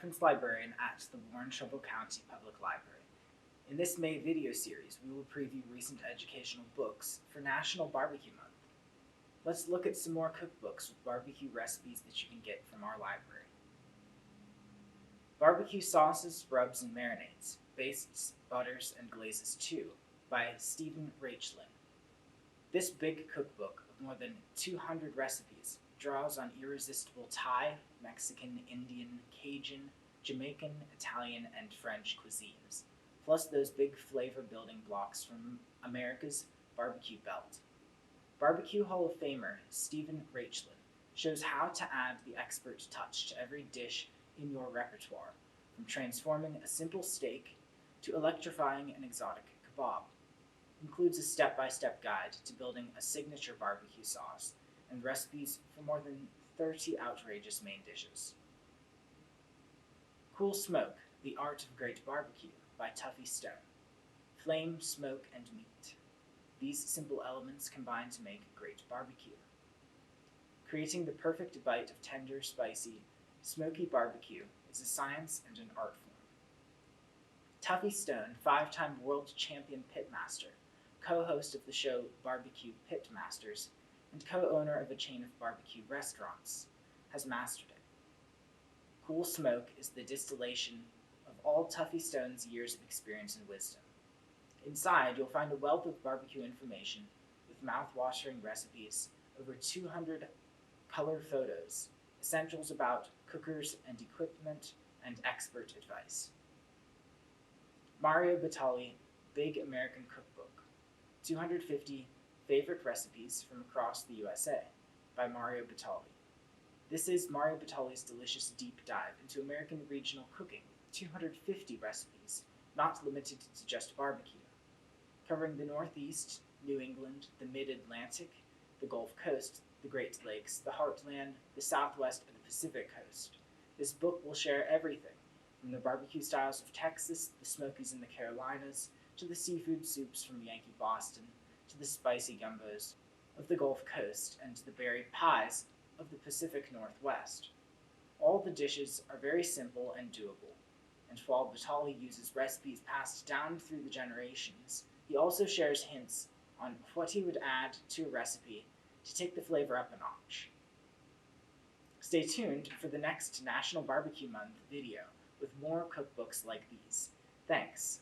reference librarian at the Warren-Trumbull County Public Library. In this May video series, we will preview recent educational books for National Barbecue Month. Let's look at some more cookbooks with barbecue recipes that you can get from our library. Barbecue Sauces, Rubs, and Marinades, Bastes, Butters, and Glazes 2 by Stephen Rachlin. This big cookbook of more than 200 recipes draws on irresistible Thai, Mexican, Indian, Cajun, Jamaican, Italian, and French cuisines, plus those big flavor building blocks from America's barbecue belt. Barbecue Hall of Famer Stephen Rachlin shows how to add the expert touch to every dish in your repertoire, from transforming a simple steak to electrifying an exotic kebab. Includes a step-by-step guide to building a signature barbecue sauce and recipes for more than 30 outrageous main dishes. Cool Smoke, The Art of Great Barbecue by Tuffy Stone. Flame, smoke, and meat. These simple elements combine to make great barbecue. Creating the perfect bite of tender, spicy, smoky barbecue is a science and an art form. Tuffy Stone, 5-time world champion pitmaster, co-host of the show Barbecue Pit Masters, and co-owner of a chain of barbecue restaurants, has mastered it. Cool Smoke is the distillation of all Tuffy Stone's years of experience and wisdom. Inside, you'll find a wealth of barbecue information with mouth-watering recipes, over 200 color photos, essentials about cookers and equipment, and expert advice. Mario Batali, Big American Cookbook, 250 Favorite Recipes from Across the USA by Mario Batali. This is Mario Batali's delicious deep dive into American regional cooking with 250 recipes, not limited to just barbecue, covering the Northeast, New England, the Mid-Atlantic, the Gulf Coast, the Great Lakes, the Heartland, the Southwest, and the Pacific Coast. This book will share everything, from the barbecue styles of Texas, the Smokies in the Carolinas, to the seafood soups from Yankee Boston, to the spicy gumbos of the Gulf Coast, and to the berry pies of the Pacific Northwest. All the dishes are very simple and doable, and while Batali uses recipes passed down through the generations, he also shares hints on what he would add to a recipe to take the flavor up a notch. Stay tuned for the next National Barbecue Month video with more cookbooks like these. Thanks.